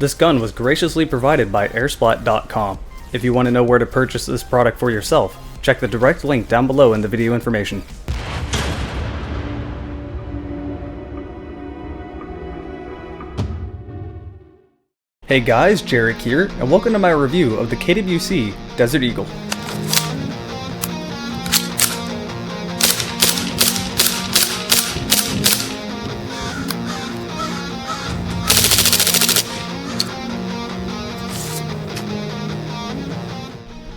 This gun was graciously provided by airsplat.com. If you want to know where to purchase this product for yourself, check the direct link down below in the video information. Hey guys, Jarek here, and welcome to my review of the KWC Desert Eagle.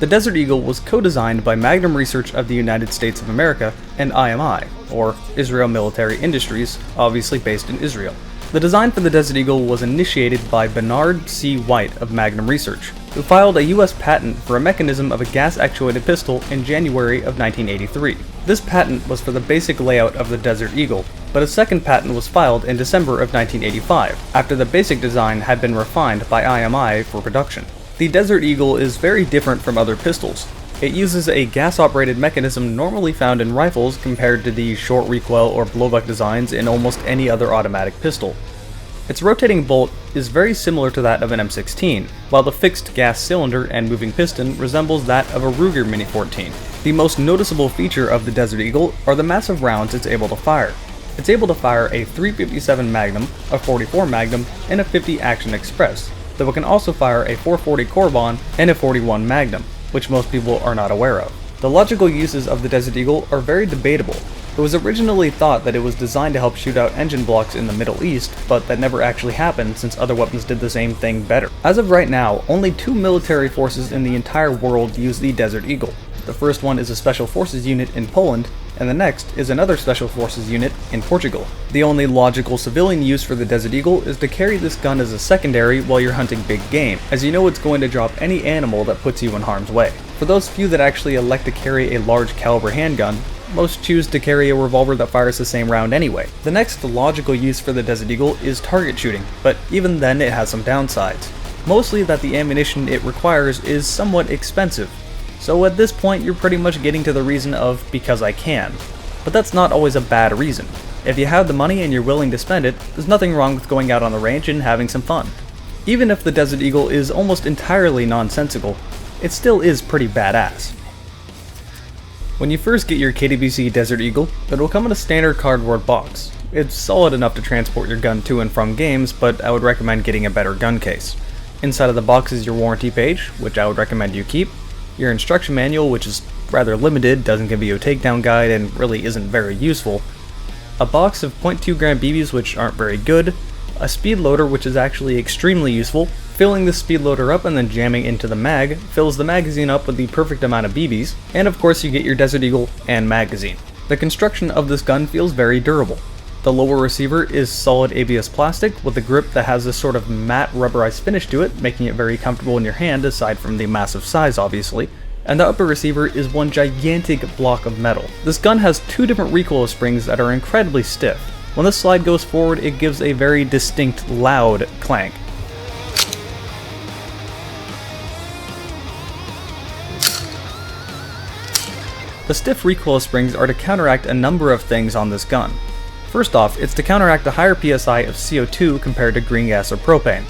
The Desert Eagle was co-designed by Magnum Research of the United States of America and IMI, or Israel Military Industries, obviously based in Israel. The design for the Desert Eagle was initiated by Bernard C. White of Magnum Research, who filed a US patent for a mechanism of a gas-actuated pistol in January of 1983. This patent was for the basic layout of the Desert Eagle, but a second patent was filed in December of 1985, after the basic design had been refined by IMI for production. The Desert Eagle is very different from other pistols. It uses a gas-operated mechanism normally found in rifles compared to the short recoil or blowback designs in almost any other automatic pistol. Its rotating bolt is very similar to that of an M16, while the fixed gas cylinder and moving piston resembles that of a Ruger Mini 14. The most noticeable feature of the Desert Eagle are the massive rounds it's able to fire. It's able to fire a .357 Magnum, a .44 Magnum, and a .50 Action Express, though it can also fire a .440 Corbon and a .41 Magnum, which most people are not aware of. The logical uses of the Desert Eagle are very debatable. It was originally thought that it was designed to help shoot out engine blocks in the Middle East, but that never actually happened since other weapons did the same thing better. As of right now, only 2 military forces in the entire world use the Desert Eagle. The first one is a Special Forces unit in Poland, and the next is another Special Forces unit in Portugal. The only logical civilian use for the Desert Eagle is to carry this gun as a secondary while you're hunting big game, as you know it's going to drop any animal that puts you in harm's way. For those few that actually elect to carry a large caliber handgun, most choose to carry a revolver that fires the same round anyway. The next logical use for the Desert Eagle is target shooting, but even then it has some downsides. Mostly that the ammunition it requires is somewhat expensive. So at this point you're pretty much getting to the reason of because I can. But that's not always a bad reason. If you have the money and you're willing to spend it, there's nothing wrong with going out on the range and having some fun. Even if the Desert Eagle is almost entirely nonsensical, it still is pretty badass. When you first get your KWC Desert Eagle, it will come in a standard cardboard box. It's solid enough to transport your gun to and from games, but I would recommend getting a better gun case. Inside of the box is your warranty page, which I would recommend you keep, your instruction manual, which is rather limited, doesn't give you a takedown guide, and really isn't very useful, a box of .2 gram BBs which aren't very good, a speed loader which is actually extremely useful. Filling the speed loader up and then jamming into the mag fills the magazine up with the perfect amount of BBs, and of course you get your Desert Eagle and magazine. The construction of this gun feels very durable. The lower receiver is solid ABS plastic with a grip that has this sort of matte rubberized finish to it, making it very comfortable in your hand aside from the massive size obviously. And the upper receiver is one gigantic block of metal. This gun has 2 different recoil springs that are incredibly stiff. When the slide goes forward, it gives a very distinct, loud clank. The stiff recoil springs are to counteract a number of things on this gun. First off, it's to counteract the higher PSI of CO2 compared to green gas or propane.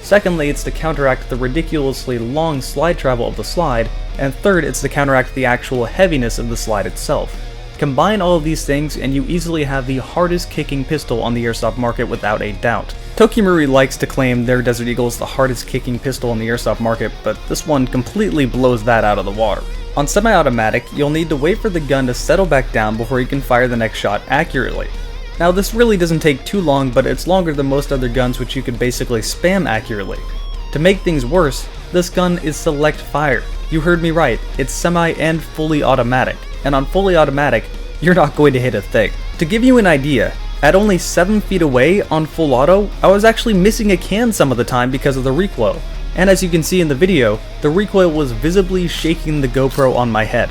Secondly, it's to counteract the ridiculously long slide travel of the slide, and third, it's to counteract the actual heaviness of the slide itself. Combine all of these things and you easily have the hardest kicking pistol on the airsoft market without a doubt. Tokimuri likes to claim their Desert Eagle is the hardest kicking pistol on the airsoft market, but this one completely blows that out of the water. On semi-automatic, you'll need to wait for the gun to settle back down before you can fire the next shot accurately. Now this really doesn't take too long, but it's longer than most other guns which you could basically spam accurately. To make things worse, this gun is select fire. You heard me right, it's semi and fully automatic, and on fully automatic, you're not going to hit a thing. To give you an idea, at only 7 feet away on full auto, I was actually missing a can some of the time because of the recoil, and as you can see in the video, the recoil was visibly shaking the GoPro on my head.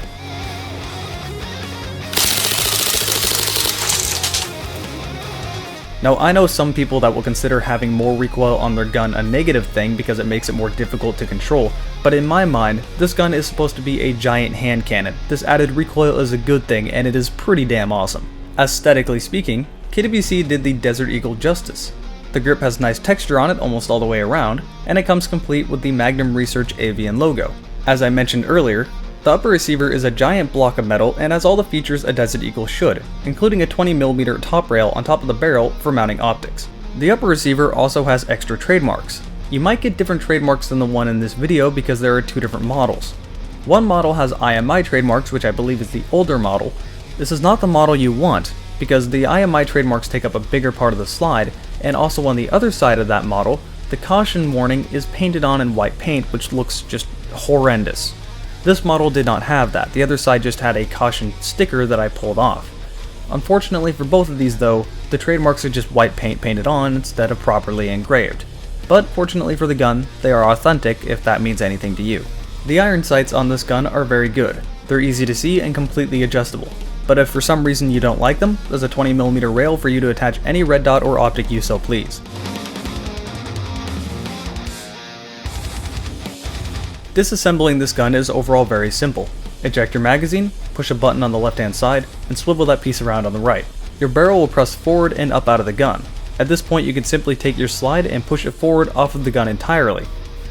Now I know some people that will consider having more recoil on their gun a negative thing because it makes it more difficult to control, but in my mind, this gun is supposed to be a giant hand cannon. This added recoil is a good thing and it is pretty damn awesome. Aesthetically speaking, KWC did the Desert Eagle justice. the grip has nice texture on it almost all the way around, and it comes complete with the Magnum Research Avian logo. As I mentioned earlier, the upper receiver is a giant block of metal and has all the features a Desert Eagle should, including a 20mm top rail on top of the barrel for mounting optics. The upper receiver also has extra trademarks. You might get different trademarks than the one in this video because there are two different models. One model has IMI trademarks, which I believe is the older model. This is not the model you want, because the IMI trademarks take up a bigger part of the slide, and also on the other side of that model, the caution warning is painted on in white paint, which looks just horrendous. This model did not have that. The other side just had a caution sticker that I pulled off. Unfortunately for both of these though, the trademarks are just white paint painted on instead of properly engraved. But fortunately for the gun, they are authentic if that means anything to you. The iron sights on this gun are very good. They're easy to see and completely adjustable. But if for some reason you don't like them, there's a 20mm rail for you to attach any red dot or optic you so please. Disassembling this gun is overall very simple. Eject your magazine, push a button on the left hand side, and swivel that piece around on the right. Your barrel will press forward and up out of the gun. At this point you can simply take your slide and push it forward off of the gun entirely.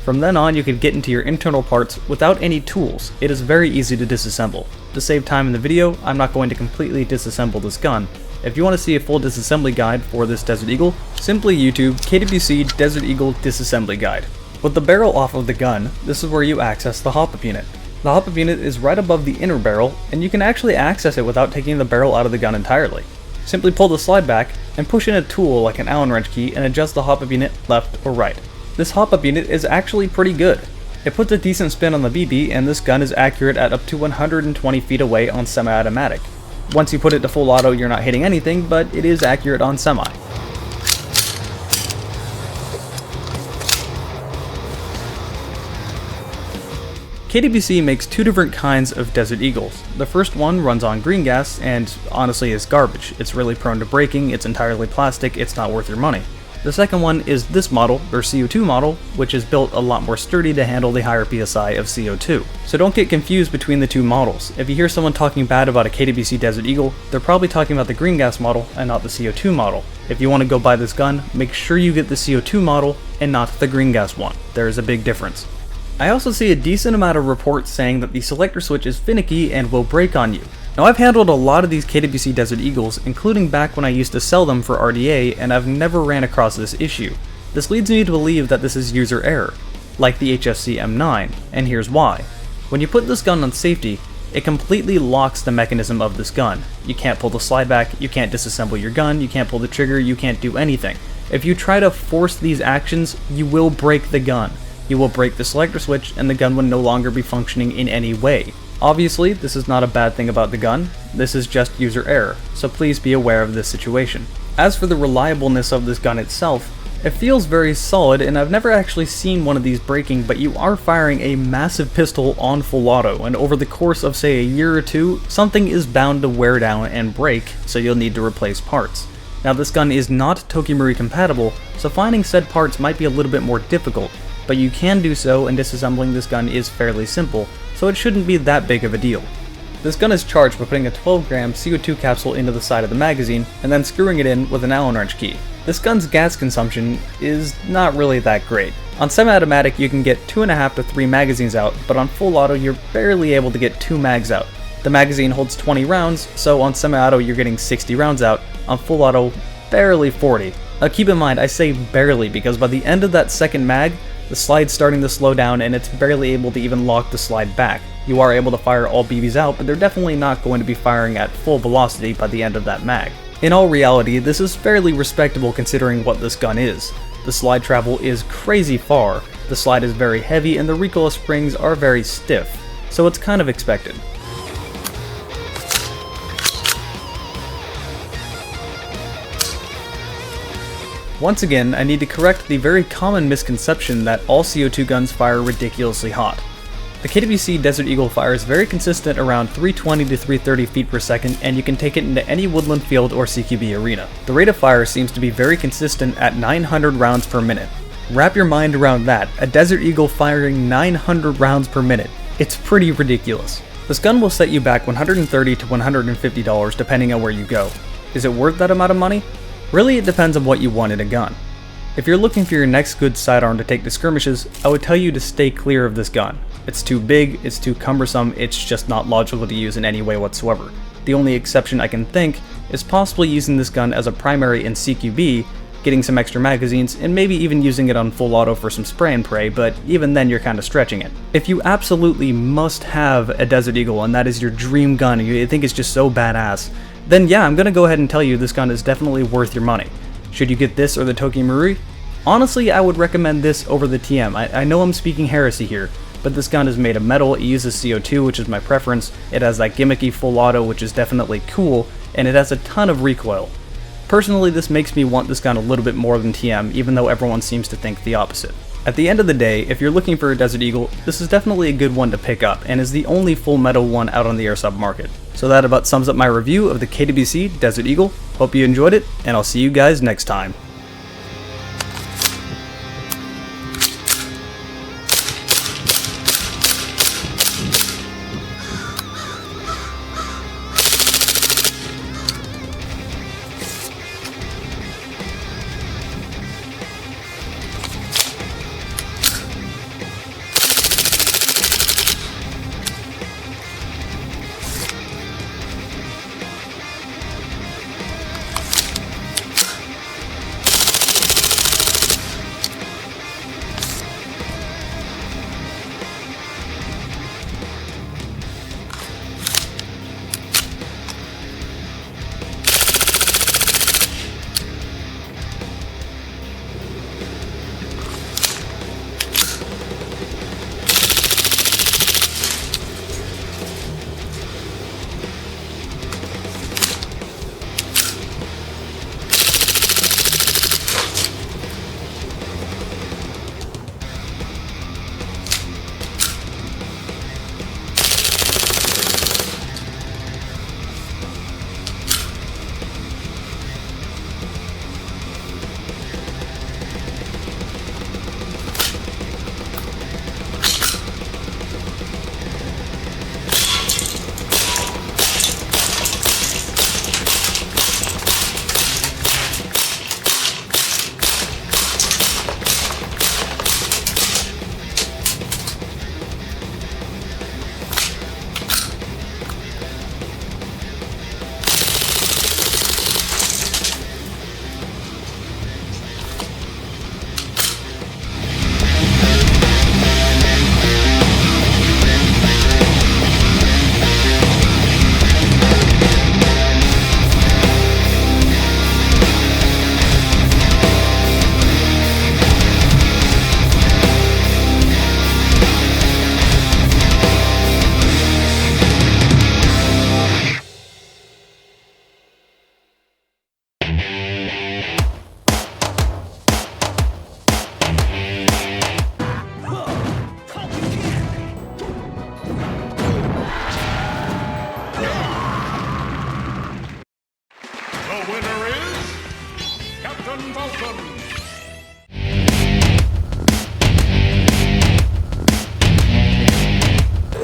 From then on you can get into your internal parts without any tools. It is very easy to disassemble. To save time in the video, I'm not going to completely disassemble this gun. If you want to see a full disassembly guide for this Desert Eagle, simply YouTube KWC Desert Eagle Disassembly Guide. With the barrel off of the gun, this is where you access the hop-up unit. The hop-up unit is right above the inner barrel, and you can actually access it without taking the barrel out of the gun entirely. Simply pull the slide back, and push in a tool like an Allen wrench key and adjust the hop-up unit left or right. This hop-up unit is actually pretty good. It puts a decent spin on the BB, and this gun is accurate at up to 120 feet away on semi-automatic. Once you put it to full auto, you're not hitting anything, but it is accurate on semi. KWC makes two different kinds of Desert Eagles. The first one runs on green gas and honestly is garbage. It's really prone to breaking, it's entirely plastic, it's not worth your money. The second one is this model, or CO2 model, which is built a lot more sturdy to handle the higher PSI of CO2. So don't get confused between the two models. If you hear someone talking bad about a KWC Desert Eagle, they're probably talking about the green gas model and not the CO2 model. If you want to go buy this gun, make sure you get the CO2 model and not the green gas one. There is a big difference. I also see a decent amount of reports saying that the Selector Switch is finicky and will break on you. Now I've handled a lot of these KWC Desert Eagles, including back when I used to sell them for RDA, and I've never ran across this issue. This leads me to believe that this is user error, like the HFC M9, and here's why. When you put this gun on safety, it completely locks the mechanism of this gun. You can't pull the slide back, you can't disassemble your gun, you can't pull the trigger, you can't do anything. If you try to force these actions, you will break the gun. You will break the selector switch and the gun will no longer be functioning in any way. Obviously, this is not a bad thing about the gun, this is just user error, so please be aware of this situation. As for the reliableness of this gun itself, it feels very solid, and I've never actually seen one of these breaking, but you are firing a massive pistol on full auto, and over the course of say a year or two, something is bound to wear down and break, so you'll need to replace parts. Now this gun is not Tokimori compatible, so finding said parts might be a little bit more difficult, but you can do so, and disassembling this gun is fairly simple, so it shouldn't be that big of a deal. This gun is charged by putting a 12-gram CO2 capsule into the side of the magazine, and then screwing it in with an Allen wrench key. This gun's gas consumption is not really that great. On semi-automatic you can get 2.5 to 3 magazines out, but on full auto you're barely able to get 2 mags out. The magazine holds 20 rounds, so on semi-auto you're getting 60 rounds out, on full auto barely 40. Now keep in mind I say barely because by the end of that second mag, the slide's starting to slow down and it's barely able to even lock the slide back. You are able to fire all BBs out, but they're definitely not going to be firing at full velocity by the end of that mag. In all reality, this is fairly respectable considering what this gun is. The slide travel is crazy far, the slide is very heavy, and the recoil springs are very stiff, so it's kind of expected. Once again, I need to correct the very common misconception that all CO2 guns fire ridiculously hot. The KWC Desert Eagle fires very consistent around 320 to 330 feet per second, and you can take it into any woodland field or CQB arena. The rate of fire seems to be very consistent at 900 rounds per minute. Wrap your mind around that, a Desert Eagle firing 900 rounds per minute. It's pretty ridiculous. This gun will set you back $130 to $150 depending on where you go. Is it worth that amount of money? Really, it depends on what you want in a gun. If you're looking for your next good sidearm to take to skirmishes, I would tell you to stay clear of this gun. It's too big, it's too cumbersome, it's just not logical to use in any way whatsoever. The only exception I can think is possibly using this gun as a primary in CQB, getting some extra magazines, and maybe even using it on full auto for some spray and pray, but even then you're kinda stretching it. If you absolutely must have a Desert Eagle and that is your dream gun and you think it's just so badass, then yeah, I'm gonna go ahead and tell you this gun is definitely worth your money. Should you get this or the Toki Marui? Honestly, I would recommend this over the TM. I know I'm speaking heresy here, but this gun is made of metal, it uses CO2, which is my preference, it has that gimmicky full auto, which is definitely cool, and it has a ton of recoil. Personally, this makes me want this gun a little bit more than TM, even though everyone seems to think the opposite. At the end of the day, if you're looking for a Desert Eagle, this is definitely a good one to pick up, and is the only full metal one out on the airsoft market. So that about sums up my review of the KWC Desert Eagle. Hope you enjoyed it, and I'll see you guys next time.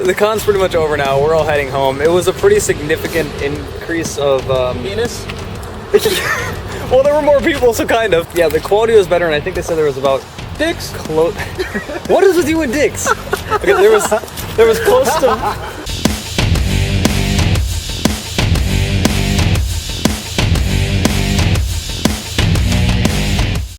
The con's pretty much over now. We're all heading home. It was a pretty significant increase of penis. Well, there were more people, so kind of. Yeah, the quality was better, and I think they said there was about Dicks? What is with you and dicks? Okay, there was close to